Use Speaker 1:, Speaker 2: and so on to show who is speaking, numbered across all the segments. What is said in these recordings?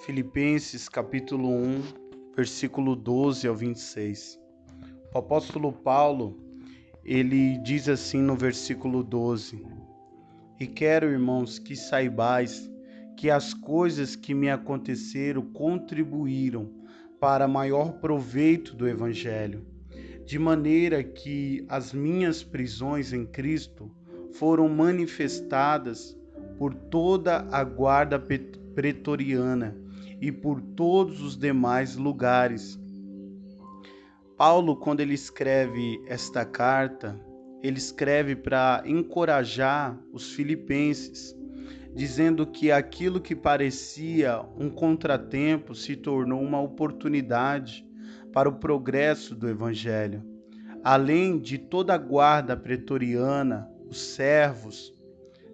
Speaker 1: Filipenses capítulo 1, versículo 12 ao 26. O apóstolo Paulo, ele diz assim no versículo 12: E quero, irmãos, que saibais que as coisas que me aconteceram contribuíram para maior proveito do Evangelho, de maneira que as minhas prisões em Cristo foram manifestadas por toda a guarda pretoriana e por todos os demais lugares. Paulo, quando ele escreve esta carta, ele escreve para encorajar os filipenses, dizendo que aquilo que parecia um contratempo se tornou uma oportunidade para o progresso do Evangelho. Além de toda a guarda pretoriana, os servos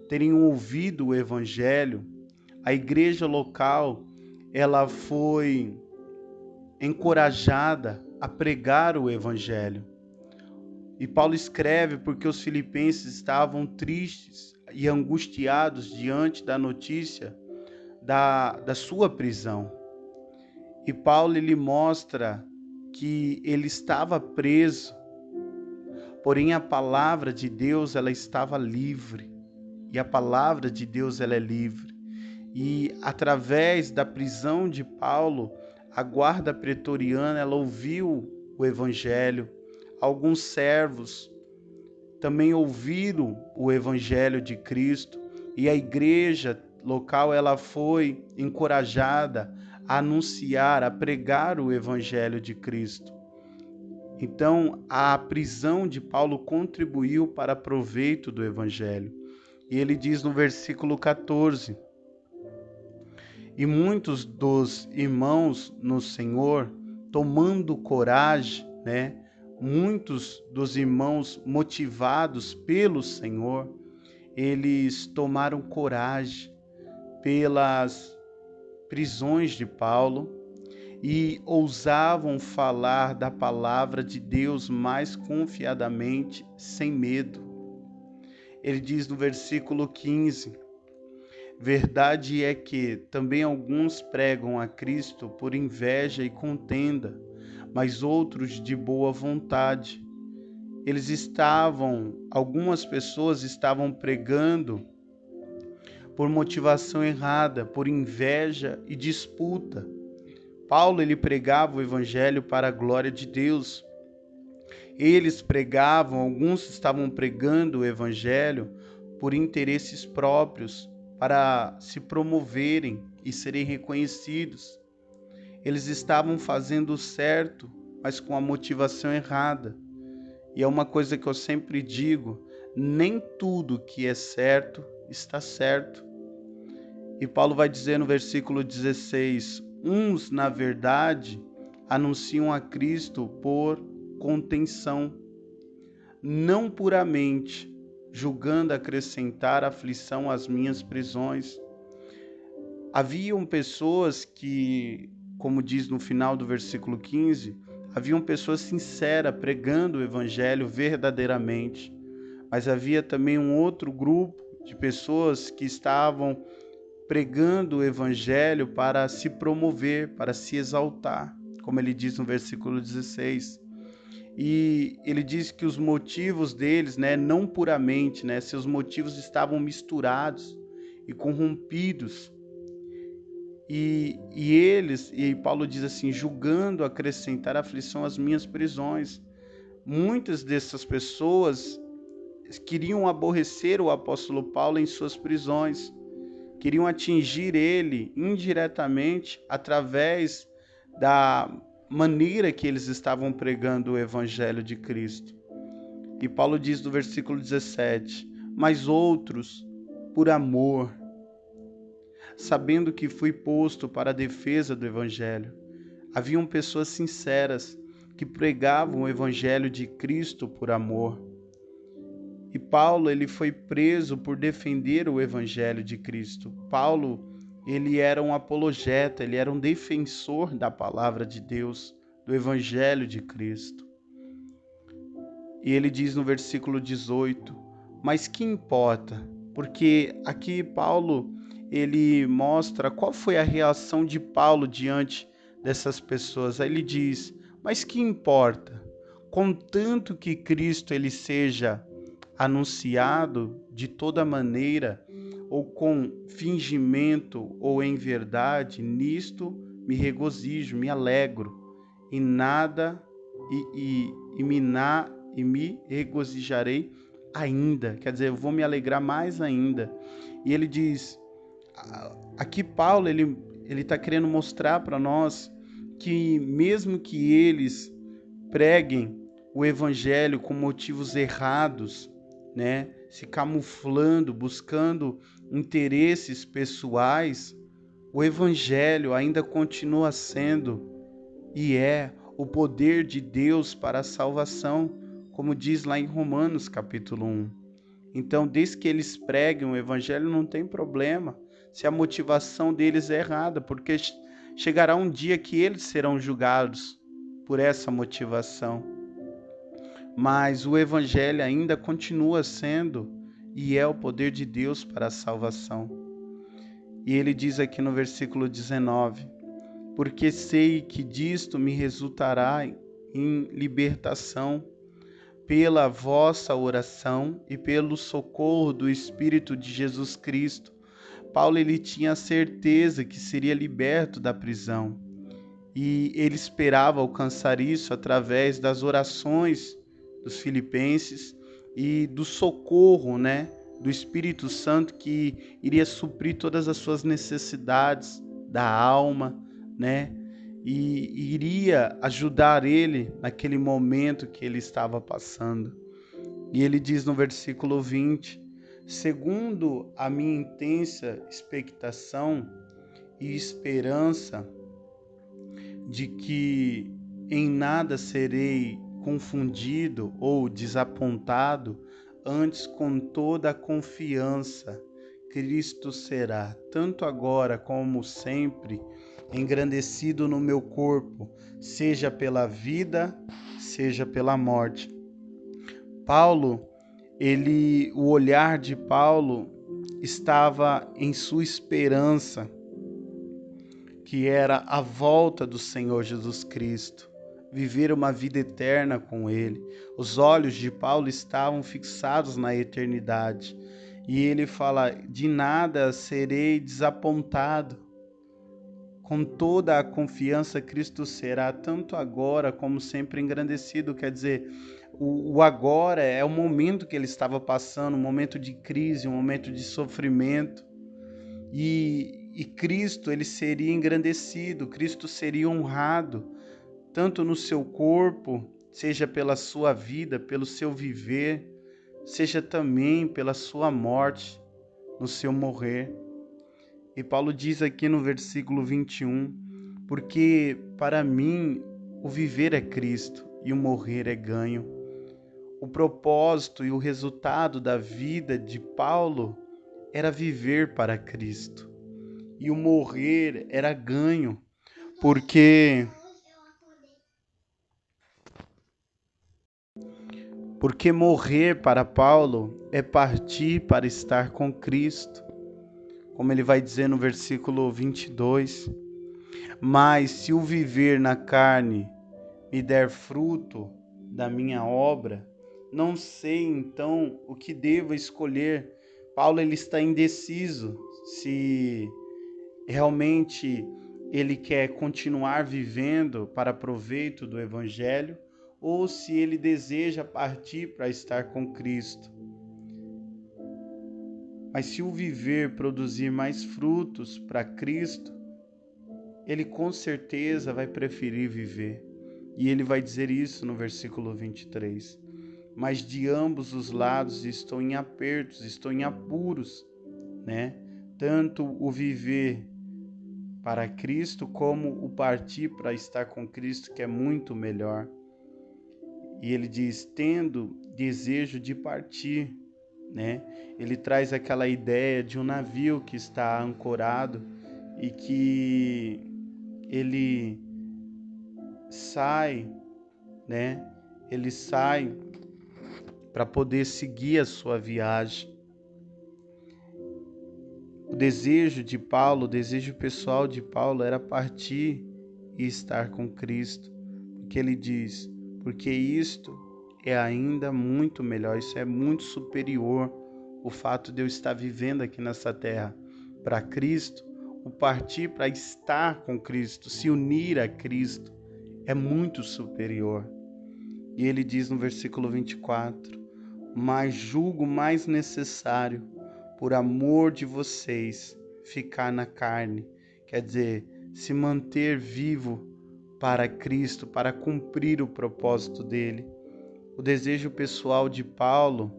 Speaker 1: terem ouvido o Evangelho, a igreja local ela foi encorajada a pregar o Evangelho. E Paulo escreve porque os filipenses estavam tristes e angustiados diante da notícia da sua prisão. E Paulo ele mostra que ele estava preso, porém a palavra de Deus ela estava livre. E a palavra de Deus ela é livre. E através da prisão de Paulo, a guarda pretoriana ela ouviu o Evangelho. Alguns servos também ouviram o Evangelho de Cristo e a igreja local ela foi encorajada a anunciar, a pregar o Evangelho de Cristo. Então, a prisão de Paulo contribuiu para proveito do Evangelho. E ele diz no versículo 14: E muitos dos irmãos no Senhor, tomando coragem, muitos dos irmãos motivados pelo Senhor, eles tomaram coragem pelas prisões de Paulo e ousavam falar da palavra de Deus mais confiadamente, sem medo. Ele diz no versículo 15: Verdade é que também alguns pregam a Cristo por inveja e contenda, mas outros de boa vontade. Algumas pessoas estavam pregando por motivação errada, por inveja e disputa. Paulo ele pregava o evangelho para a glória de Deus. Alguns estavam pregando o evangelho por interesses próprios, para se promoverem e serem reconhecidos. Eles estavam fazendo o certo, mas com a motivação errada. E é uma coisa que eu sempre digo: nem tudo que é certo está certo. E Paulo vai dizer no versículo 16: Uns, na verdade, anunciam a Cristo por contenção, não puramente, julgando acrescentar aflição às minhas prisões. Haviam pessoas que, como diz no final do versículo 15, haviam pessoas sinceras pregando o evangelho verdadeiramente, mas havia também um outro grupo de pessoas que estavam pregando o evangelho para se promover, para se exaltar, como ele diz no versículo 16. E ele diz que os motivos deles, não puramente, seus motivos estavam misturados e corrompidos. E Paulo diz assim, julgando acrescentar aflição às minhas prisões. Muitas dessas pessoas queriam aborrecer o apóstolo Paulo em suas prisões, queriam atingir ele indiretamente através da maneira que eles estavam pregando o evangelho de Cristo. E Paulo diz no versículo 17, mas outros, por amor, sabendo que fui posto para a defesa do evangelho. Haviam pessoas sinceras que pregavam o evangelho de Cristo por amor. E Paulo, ele foi preso por defender o evangelho de Cristo. Paulo, ele era um apologeta, ele era um defensor da palavra de Deus, do evangelho de Cristo. E ele diz no versículo 18, mas que importa? Porque aqui Paulo, ele mostra qual foi a reação de Paulo diante dessas pessoas. Aí ele diz: mas que importa? Contanto que Cristo ele seja anunciado de toda maneira, ou com fingimento ou em verdade, nisto me regozijo, me alegro, e nada e me regozijarei ainda. Quer dizer, eu vou me alegrar mais ainda. E ele diz, aqui Paulo ele está querendo mostrar para nós que mesmo que eles preguem o evangelho com motivos errados, né, se camuflando, buscando interesses pessoais, o evangelho ainda continua sendo e é o poder de Deus para a salvação, como diz lá em Romanos capítulo 1. Então, desde que eles preguem o evangelho, não tem problema se a motivação deles é errada, porque chegará um dia que eles serão julgados por essa motivação. Mas o evangelho ainda continua sendo e é o poder de Deus para a salvação. E ele diz aqui no versículo 19: porque sei que disto me resultará em libertação, pela vossa oração e pelo socorro do Espírito de Jesus Cristo. Paulo ele tinha a certeza que seria liberto da prisão e ele esperava alcançar isso através das orações dos filipenses e do socorro, né, do Espírito Santo que iria suprir todas as suas necessidades da alma, né, e iria ajudar ele naquele momento que ele estava passando. E ele diz no versículo 20: segundo a minha intensa expectação e esperança de que em nada serei confundido ou desapontado, antes com toda a confiança, Cristo será, tanto agora como sempre, engrandecido no meu corpo, seja pela vida, seja pela morte. Paulo, o olhar de Paulo estava em sua esperança, que era a volta do Senhor Jesus Cristo, viver uma vida eterna com Ele. Os olhos de Paulo estavam fixados na eternidade. E ele fala, de nada serei desapontado. Com toda a confiança, Cristo será, tanto agora como sempre, engrandecido. Quer dizer, o agora é o momento que ele estava passando, um momento de crise, um momento de sofrimento. E Cristo, ele seria engrandecido, Cristo seria honrado, tanto no seu corpo, seja pela sua vida, pelo seu viver, seja também pela sua morte, no seu morrer. E Paulo diz aqui no versículo 21, porque para mim o viver é Cristo e o morrer é ganho. O propósito e o resultado da vida de Paulo era viver para Cristo. E o morrer era ganho, porque morrer para Paulo é partir para estar com Cristo, como ele vai dizer no versículo 22. Mas se o viver na carne me der fruto da minha obra, não sei então o que devo escolher. Paulo ele está indeciso se realmente ele quer continuar vivendo para proveito do Evangelho ou se ele deseja partir para estar com Cristo. Mas se o viver produzir mais frutos para Cristo, ele com certeza vai preferir viver. E ele vai dizer isso no versículo 23. Mas de ambos os lados estou em apertos, estou em apuros, né? Tanto o viver para Cristo, como o partir para estar com Cristo, que é muito melhor. E ele diz, tendo desejo de partir, né? Ele traz aquela ideia de um navio que está ancorado e que ele sai, né? Ele sai para poder seguir a sua viagem. O desejo de Paulo, o desejo pessoal de Paulo era partir e estar com Cristo, porque ele diz, porque isto é ainda muito melhor, isso é muito superior, o fato de eu estar vivendo aqui nessa terra para Cristo, o partir para estar com Cristo, se unir a Cristo, é muito superior. E ele diz no versículo 24, mas julgo mais necessário, por amor de vocês, ficar na carne, quer dizer, se manter vivo para Cristo, para cumprir o propósito dele. O desejo pessoal de Paulo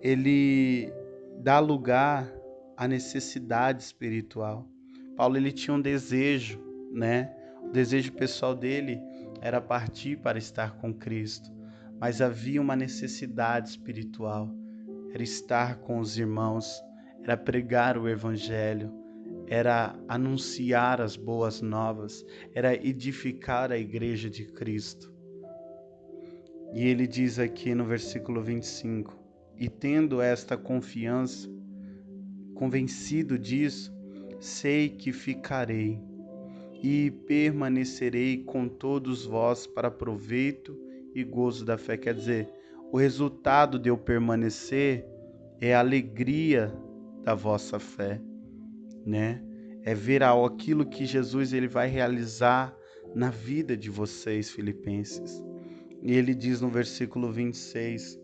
Speaker 1: ele dá lugar à necessidade espiritual. Paulo ele tinha um desejo, né? O desejo pessoal dele era partir para estar com Cristo, mas havia uma necessidade espiritual, era estar com os irmãos, era pregar o evangelho, era anunciar as boas novas, era edificar a igreja de Cristo. E ele diz aqui no versículo 25, e tendo esta confiança, convencido disso, sei que ficarei e permanecerei com todos vós para proveito e gozo da fé. Quer dizer, o resultado de eu permanecer é a alegria da vossa fé, né? É ver aquilo que Jesus ele vai realizar na vida de vocês, filipenses. E ele diz no versículo 26,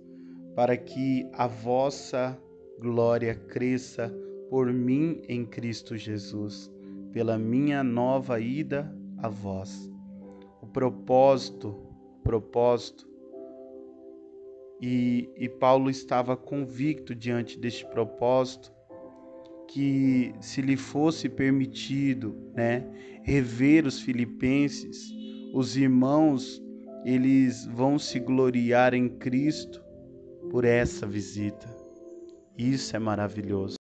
Speaker 1: para que a vossa glória cresça por mim em Cristo Jesus, pela minha nova ida a vós. O propósito, e Paulo estava convicto diante deste propósito, que se lhe fosse permitido, né, rever os filipenses, os irmãos, eles vão se gloriar em Cristo por essa visita. Isso é maravilhoso.